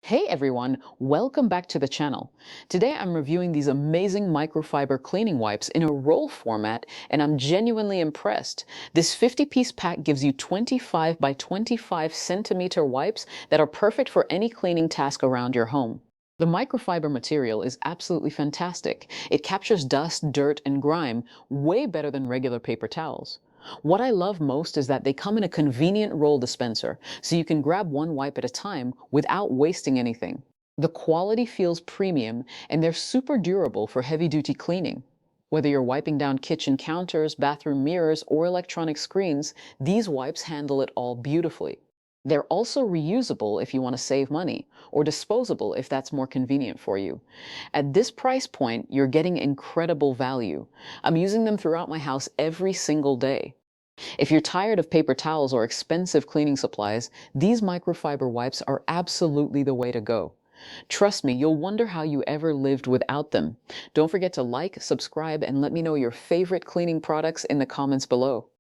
Hey everyone, welcome back to the channel. Today I'm reviewing these amazing microfiber cleaning wipes in a roll format, and I'm genuinely impressed. This 50-piece pack gives you 25 by 25 centimeter wipes that are perfect for any cleaning task around your home. The microfiber material is absolutely fantastic. It captures dust, dirt, and grime way better than regular paper towels. What I love most is that they come in a convenient roll dispenser, so you can grab one wipe at a time without wasting anything. The quality feels premium, and they're super durable for heavy-duty cleaning. Whether you're wiping down kitchen counters, bathroom mirrors, or electronic screens, these wipes handle it all beautifully. They're also reusable if you want to save money, or disposable if that's more convenient for you. At this price point, you're getting incredible value. I'm using them throughout my house every single day. If you're tired of paper towels or expensive cleaning supplies, these microfiber wipes are absolutely the way to go. Trust me, you'll wonder how you ever lived without them. Don't forget to like, subscribe, and let me know your favorite cleaning products in the comments below.